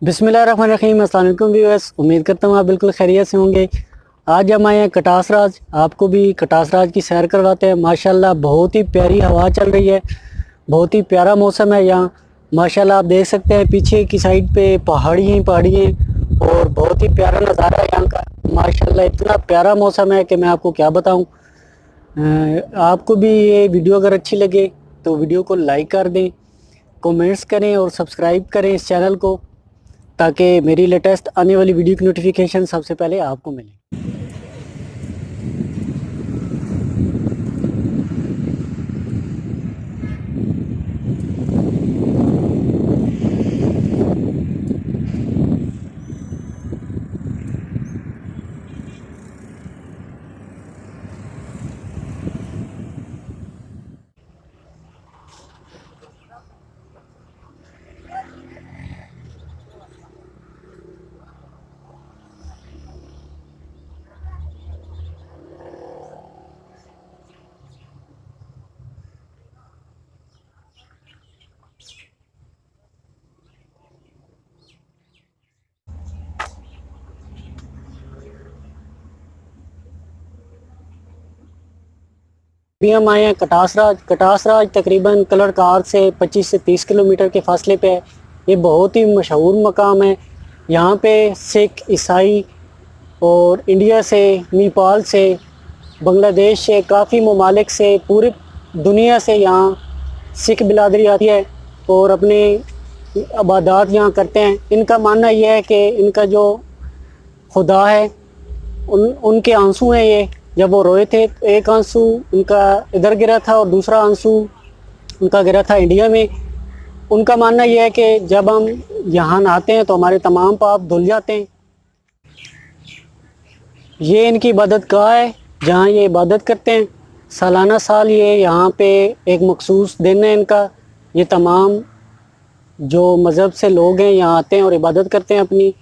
बिस्मिल्लाहिर्रहमानिर्रहीम। अस्सलाम वालेकुम व्यूअर्स, उम्मीद करता हूँ आप बिल्कुल खैरियत से होंगे। आज हम आए हैं कटास राज, आपको भी कटास राज की सैर करवाते हैं। माशाल्लाह बहुत ही प्यारी हवा चल रही है, बहुत ही प्यारा मौसम है यहाँ। माशाल्लाह आप देख सकते हैं पीछे की साइड पे पहाड़ी ही पहाड़ी हैं और बहुत ही प्यारा नज़ारा है यहाँ का। माशाल्लाह इतना प्यारा मौसम है कि मैं आपको क्या बताऊँ। आपको भी ये वीडियो अगर अच्छी लगे तो वीडियो को लाइक कर दें, कमेंट्स करें और सब्सक्राइब करें इस चैनल को, ताकि मेरी लेटेस्ट आने वाली वीडियो की नोटिफिकेशन सबसे पहले आपको मिले। अभी हम आए हैं कटास राज। कटास राज तकरीबन कलर कार से 25 से 30 किलोमीटर के फासले पे है। ये बहुत ही मशहूर मकाम है। यहाँ पे सिख, ईसाई और इंडिया से, नेपाल से, बांग्लादेश से, काफ़ी ममालिक से, पूरी दुनिया से यहाँ सिख बिरादरी आती है और अपने इबादत यहाँ करते हैं। इनका मानना यह है कि इनका जो खुदा है उनके आंसू हैं ये। जब वो रोए थे तो एक आंसू उनका इधर गिरा था और दूसरा आंसू उनका गिरा था इंडिया में। उनका मानना यह है कि जब हम यहाँ नहाते हैं तो हमारे तमाम पाप धुल जाते हैं। ये इनकी इबादत गाह है जहाँ ये इबादत करते हैं। सालाना साल ये यहाँ पे एक मखसूस दिन है इनका। ये तमाम जो मज़हब से लोग हैं यहाँ आते हैं और इबादत करते हैं अपनी।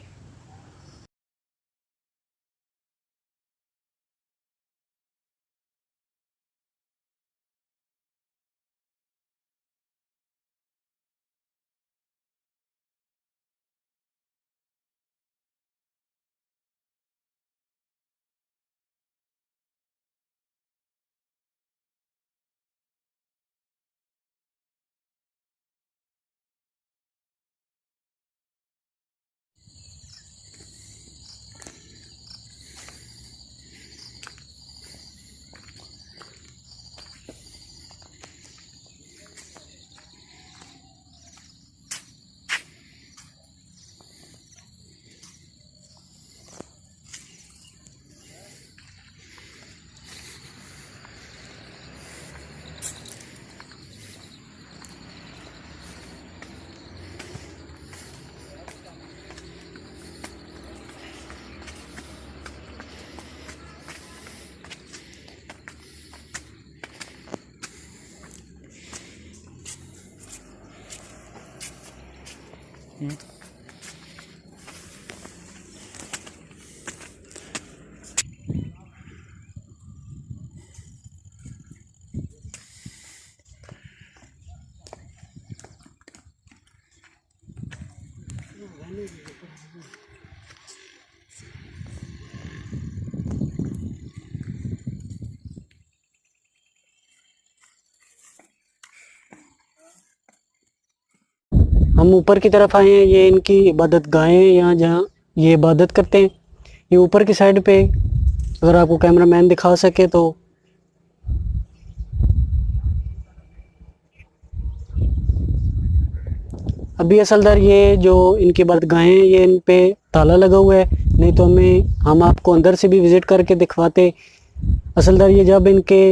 हम ऊपर की तरफ आए हैं। ये इनकी इबादत गाहें हैं यहाँ जहाँ ये इबादत करते हैं। ये ऊपर की साइड पे अगर आपको कैमरामैन दिखा सके तो अभी असल दर ये जो इनकी इबादत गाहें हैं ये इन पे ताला लगा हुआ है, नहीं तो हम आपको अंदर से भी विज़िट करके दिखवाते। असल दर ये जब इनके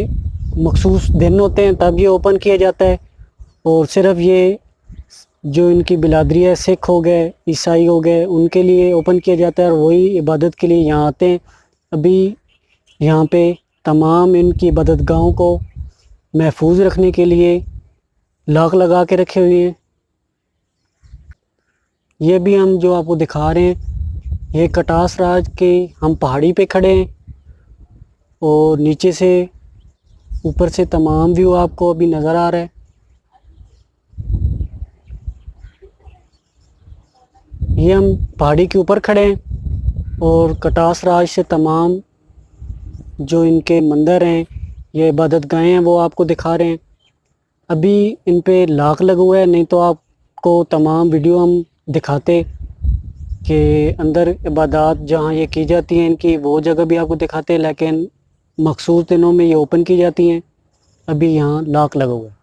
मखसूस दिन होते हैं तब ये ओपन किया जाता है और सिर्फ ये जो इनकी बिरादरी है, सिख हो गए, ईसाई हो गए, उनके लिए ओपन किया जाता है और वही इबादत के लिए यहाँ आते हैं। अभी यहाँ पे तमाम इनकी इबादत गाहों को महफूज रखने के लिए लॉक लगा के रखे हुए हैं। ये भी हम जो आपको दिखा रहे हैं ये कटास राज के हम पहाड़ी पे खड़े हैं और नीचे से ऊपर से तमाम व्यू आपको अभी नज़र आ रहा है। ये हम पहाड़ी के ऊपर खड़े हैं और कटास राज से तमाम जो इनके मंदिर हैं, ये इबादत गाहें हैं, वो आपको दिखा रहे हैं। अभी इन पे लाक लगा हुआ है, नहीं तो आपको तमाम वीडियो हम दिखाते कि अंदर इबादत जहाँ ये की जाती हैं इनकी, वो जगह भी आपको दिखाते हैं, लेकिन मखसूस दिनों में ये ओपन की जाती हैं। अभी यहाँ लाक लगा हुआ है।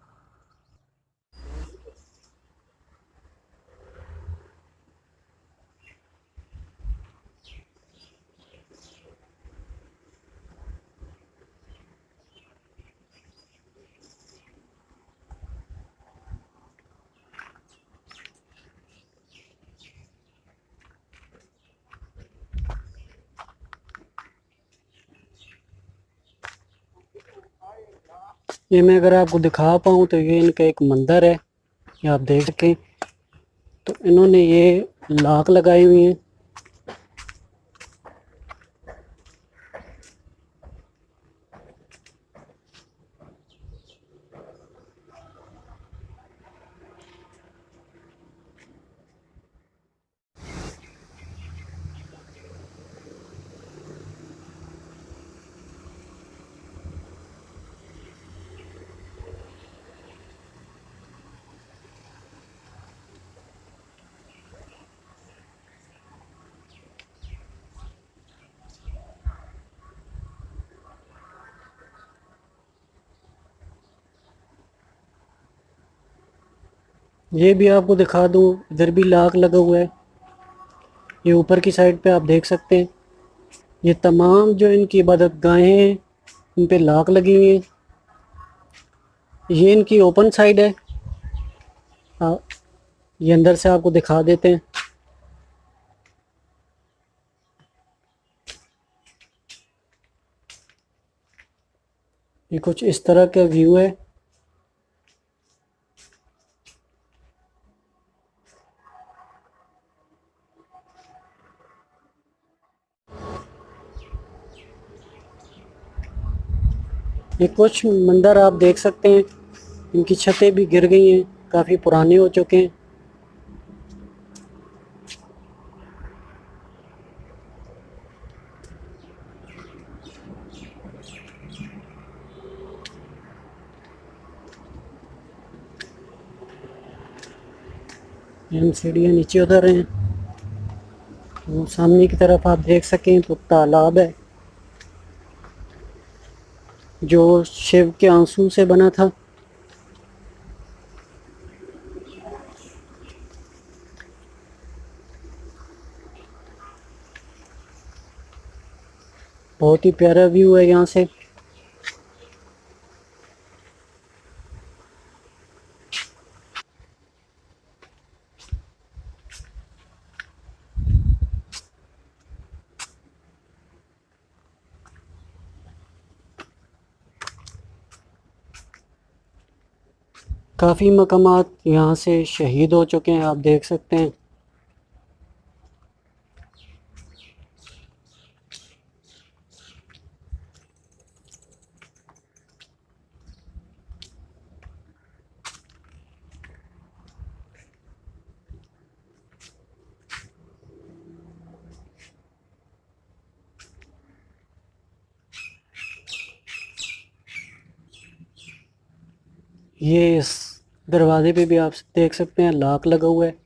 ये मैं अगर आपको दिखा पाऊँ तो ये इनका एक मंदिर है, ये आप देख सकें। तो इन्होंने ये लाक लगाई हुई हैं। ये भी आपको दिखा दूँ, इधर भी लाक लगा हुआ है। ये ऊपर की साइड पे आप देख सकते हैं। ये तमाम जो इनकी इबादत गाहें हैं, इन पे लाक लगी हुई हैं। ये इनकी ओपन साइड है। आ, ये अंदर से आपको दिखा देते हैं। ये कुछ इस तरह का व्यू है। ये कुछ मंदिर आप देख सकते हैं, इनकी छतें भी गिर गई हैं, काफ़ी पुराने हो चुके हैं। हम सीढ़ियाँ नीचे उतर रहे हैं। वो सामने की तरफ आप देख सकें तो तालाब है जो शिव के आंसू से बना था। बहुत ही प्यारा व्यू है यहाँ से। काफ़ी मकामात यहाँ से शहीद हो चुके हैं, आप देख सकते हैं। ये इस दरवाजे पे भी आप देख सकते हैं लॉक लगा हुआ है।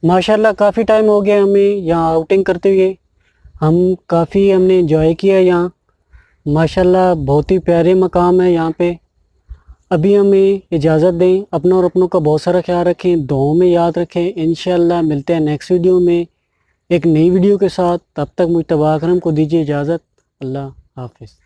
माशाल्लाह काफ़ी टाइम हो गया हमें यहाँ आउटिंग करते हुए। हमने एंजॉय किया यहाँ। माशाल्लाह बहुत ही प्यारे मकाम है यहाँ पे। अभी हमें इजाज़त दें, अपनों और अपनों का बहुत सारा ख्याल रखें, दुआओं में याद रखें। इंशाल्लाह मिलते हैं नेक्स्ट वीडियो में एक नई वीडियो के साथ। तब तक मुझतबा अकरम को दीजिए इजाज़त। अल्लाह हाफिज़।